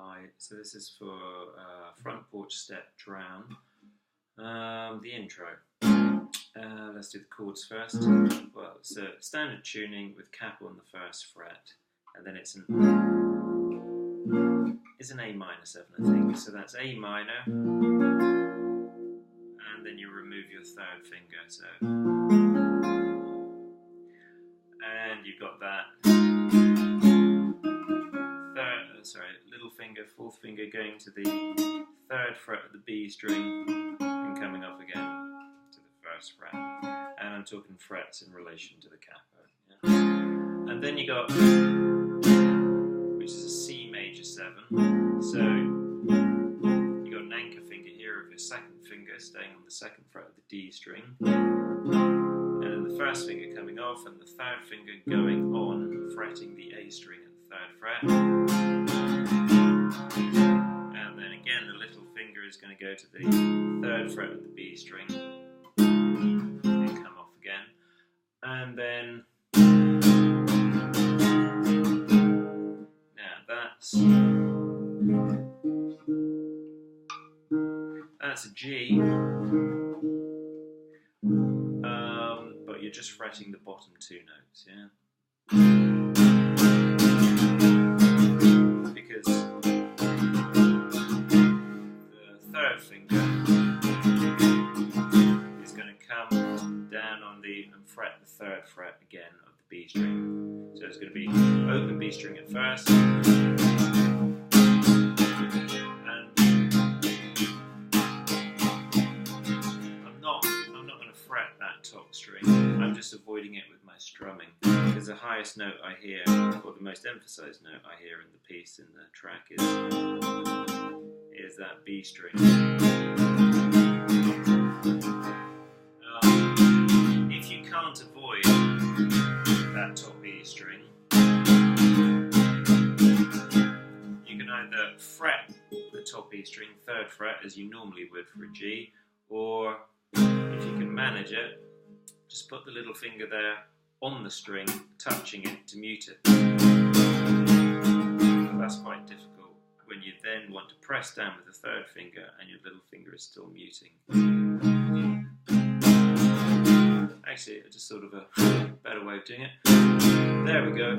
Hi, so this is for Front Porch Step Drown, the intro. Let's do the chords first. Well, it's a standard tuning with cap on the first fret, and then it's an A minor 7, I think. So that's A minor, and then you remove your third finger. So, and you've got that little finger, fourth finger going to the third fret of the B string and coming off again to the first fret. And I'm talking frets in relation to the capo. Yeah? And then you got, which is a C major 7. So you got an anchor finger here of your second finger staying on the second fret of the D string. And then the first finger coming off and the third finger going on, fretting the A string at the third fret. And then again the little finger is going to go to the third fret of the B string and come off again. And then now that's a G, but you're just fretting the bottom two notes, yeah? Because the third finger is going to come down on and fret the third fret again of the B string. So it's going to be open B string at first, and I'm not going to fret that top string. I'm just avoiding it with my strumming, because the highest note I hear, or the most emphasized note I hear in the piece, in the track, is that B string. If you can't avoid that top E string, you can either fret the top E string, third fret, as you normally would for a G, or if you can manage it, just put the little finger there on the string, touching it to mute it. That's quite difficult when you then want to press down with the third finger and your little finger is still muting. Actually, it's just sort of a better way of doing it. There we go.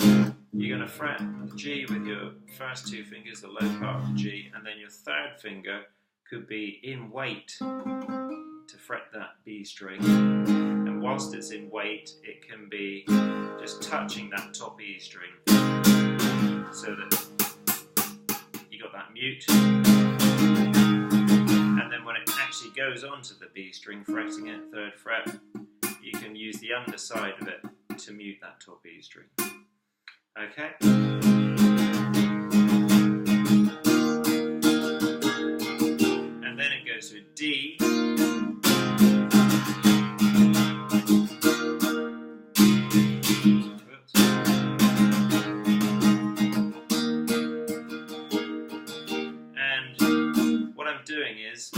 You're going to fret the G with your first two fingers, the low part of the G, and then your third finger could be in weight to fret that B string. And whilst it's in weight, it can be just touching that top E string so that you got that mute. And then when it actually goes onto the B string, fretting it, third fret, you can use the underside of it to mute that top E string. Okay? And then it goes to a D. And what I'm doing is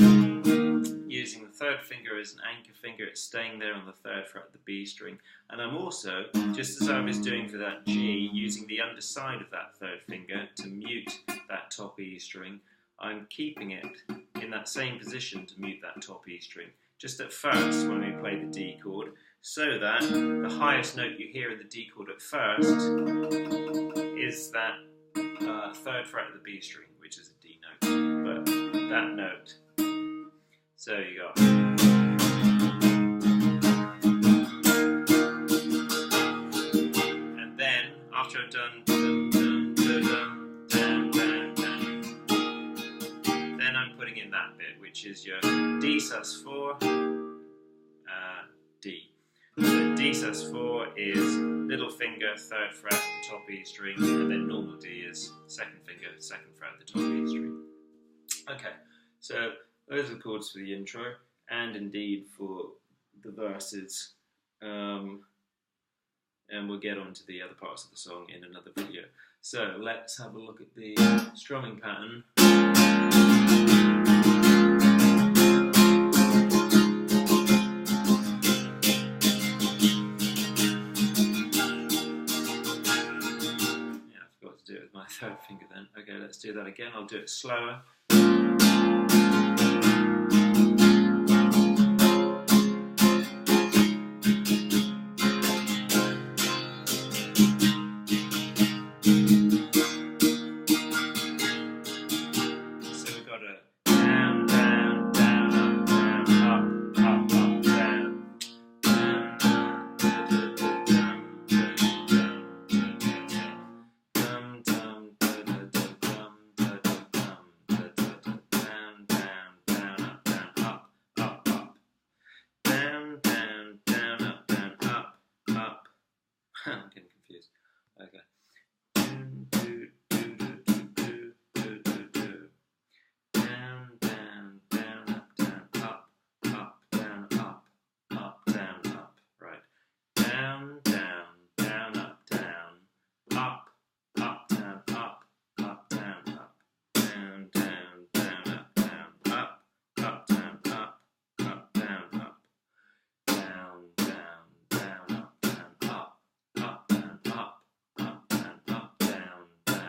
using the third finger as an anchor finger. It's staying there on the third fret of the B string, and I'm also, just as I was doing for that G, using the underside of that third finger to mute that top E string. I'm keeping it in that same position to mute that top E string, just at first when we play the D chord, so that the highest note you hear in the D chord at first is that third fret of the B string, which is a D note, but that note. So you got, and then after I've done dun, dun, dun, dun, dun, dun, then I'm putting in that bit, which is your D sus4, D. So D sus4 is little finger, third fret, the top E string, and then normal D is second finger, second fret, the top E string. Okay, so those are the chords for the intro, and indeed for the verses, and we'll get on to the other parts of the song in another video. So let's have a look at the strumming pattern. Yeah, I forgot to do it with my my third finger then. Okay, let's do that again. I'll do it slower. I'm getting confused. Okay. Down, down, down, up, down, up, down, up, down, up. Right. Down, down, down, up, down, up, down, up, down, up. Down, down, down, up, down, up, down, up, down, up. Down, down, down, up, down, up, down, up, down, up, down,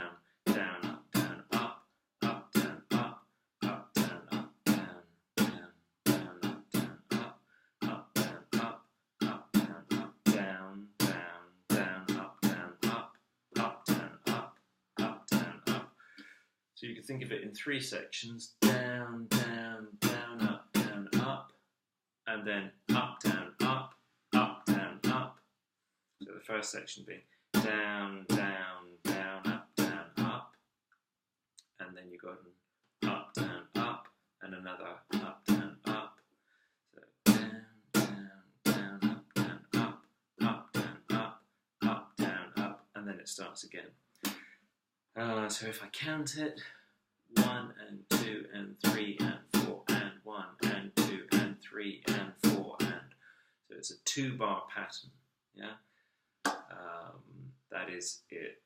down, down, up, down, up, down, up, down, up, down, down, down, up, down, up, down, up, down, up, down, down, down, up, down, up, down, up, down, up. So you can think of it in three sections: down, down, down, up, and then up, down, up, down, up. So the first section being down, down, down, up, and then you go up, down, and another up, down, up. So down, down, down, up, down, up, down, up, and then it starts again. So if I count it, 1 and 2 and 3 and 4 and 1 and 2 and 3 and 4 and, so it's a 2-bar pattern. Yeah, that is it.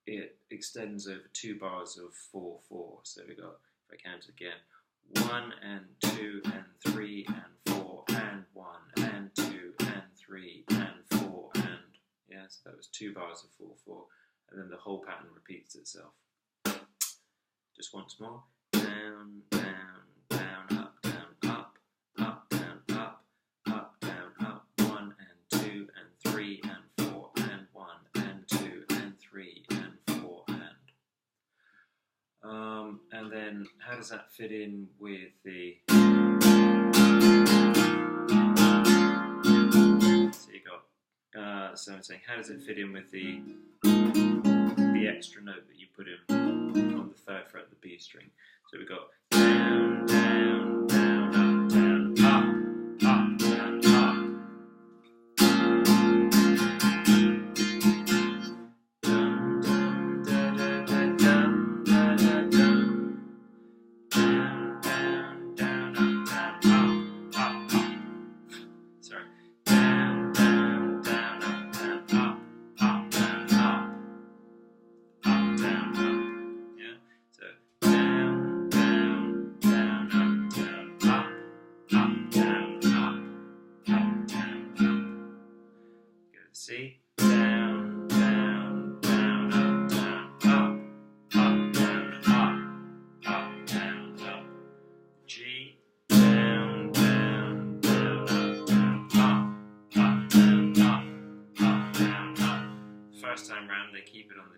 It extends over 2 bars of 4/4. So we got, if I count again, 1 and 2 and 3 and 4 and 1 and 2 and 3 and 4 and, yeah, so that was 2 bars of 4/4, and then the whole pattern repeats itself. Just once more. Down, down, down, up, down, up, down, up, down, up. 1 and 2 and 3 and 4 and 1 and 2 and 3 and 4 and then how does that fit in with the? So you got. So I'm saying, how does it fit in with the extra note that you put in on the 3rd fret of the B string? So we've got down, down, down, up, down, up, down, up. Dum, dum, da, da, da, dum, da, da, dum. Down, down, down, up, up. Sorry. Down, down, down, up, down, down, up. Down, up. Yeah. So down, down, down, up, down, up, down, down, up. Go to C. Down, down, down, up, down, down, up. G. Down, down, down, up, down, down, up. First time round, they keep it on the.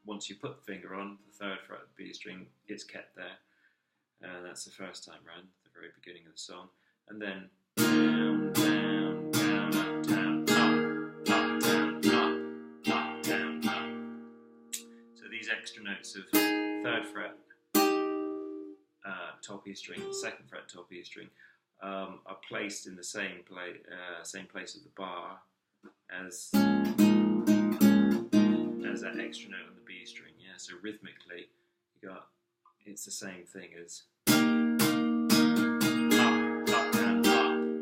Once you put the finger on the 3rd fret of the B string, it's kept there. That's the first time round, the very beginning of the song. And then down, down, down, up, down, down, up. So these extra notes of 3rd fret top E string, 2nd fret top E string are placed in the same place of the bar as that extra note on the B string. Yeah, so rhythmically you got, it's the same thing as up, down,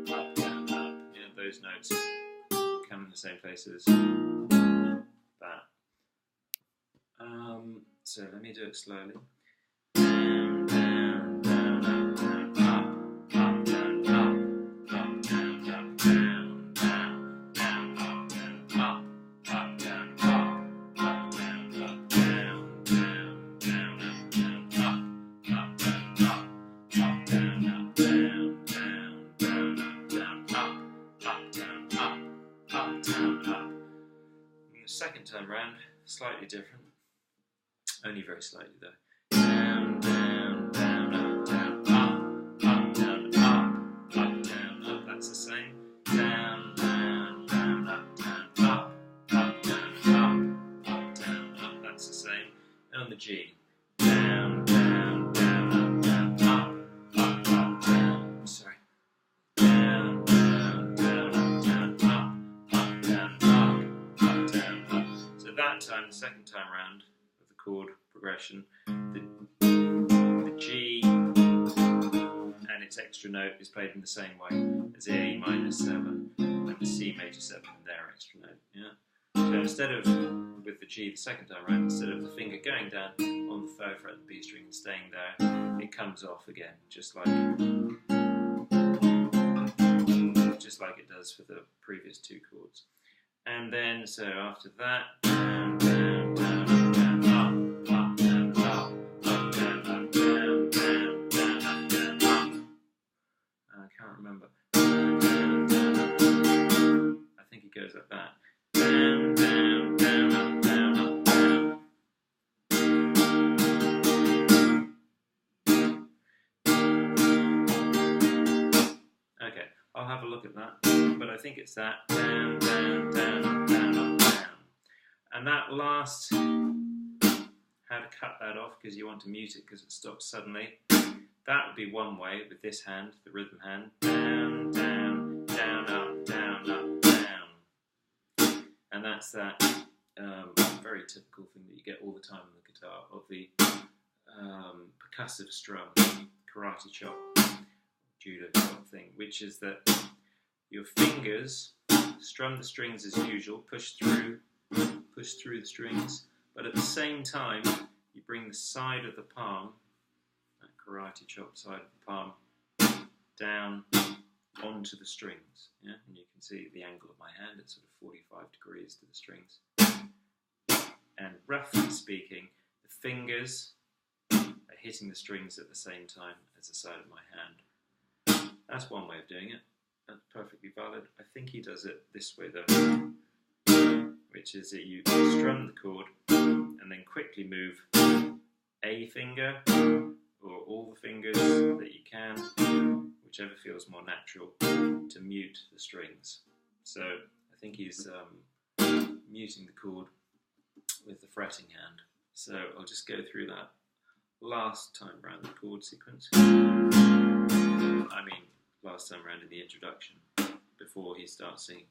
up, down, up. Yeah, those notes come in the same place as that. So let me do it slowly. Down, down, down, up, down, up, down, up, down, down, down, down, up, down, up, down, up, down, up. slightly different, only very slightly though. Down, down, down, up, down, down, up, down, up. That's the same. Down, down, down, up, down, up, down, up. That's the same. And on the G, down, down, down, up, down, up, down. Sorry. Down, down, down, up, down, down, up. So that time, the second time round of the chord progression, the G and its extra note is played in the same way as the A minor 7 and the C major 7 and their extra note. Yeah. So instead of, with the G the second time round, instead of the finger going down on the third fret of the B string and staying there, it comes off again, just like it does for the previous two chords. And then, so after that, down, down, down, down, up, down, up, down, up, down, down, down, up, down, up. I can't remember. I think it goes like that. Down, down, down, up, down, up, down. Okay, I'll have a look at that, but I think it's that. Down, down, down, up, down, up, down. And that last, how to cut that off because you want to mute it because it stops suddenly. That would be one way with this hand, the rhythm hand. Down, down, down, up, down, up, down. And that's that very typical thing that you get all the time on the guitar of the percussive strum, karate chop, judo chop thing, which is that your fingers strum the strings as usual, push through the strings, but at the same time you bring the side of the palm, that karate chop side of the palm, down onto the strings. Yeah, and you can see the angle of my hand, it's sort of 45 degrees to the strings. And roughly speaking, the fingers are hitting the strings at the same time as the side of my hand. That's one way of doing it. That's perfectly valid. I think he does it this way though, which is that you strum the chord and then quickly move a finger or all the fingers that you can, whichever feels more natural, to mute the strings. So I think he's muting the chord with the fretting hand. So I'll just go through that last time round the chord sequence. I mean, last time round in the introduction, before he starts singing.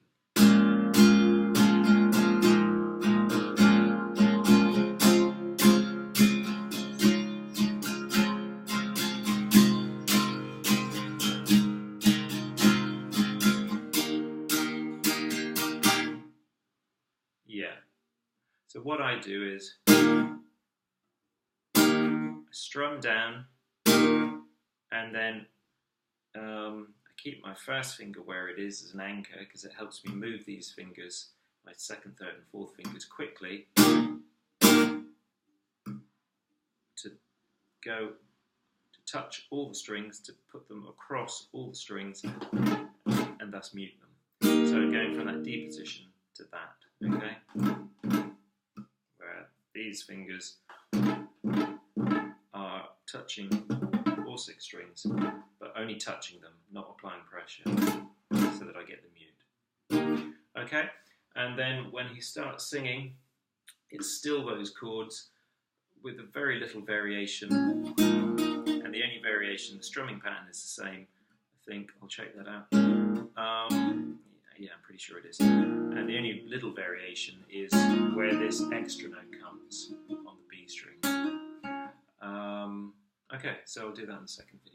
Yeah. So what I do is I strum down and then I keep my first finger where it is as an anchor because it helps me move these fingers, my second, third and fourth fingers quickly to go to touch all the strings, to put them across all the strings and thus mute them. So going from that D position to that, okay? Where these fingers are touching all 6 strings, but only touching them, not applying pressure, so that I get the mute. Okay? And then when he starts singing, it's still those chords with a very little variation, and the only variation, the strumming pattern is the same. I think, I'll check that out. Yeah, I'm pretty sure it is. And the only little variation is where this extra note comes on the B string. Okay, so I'll do that in the second video.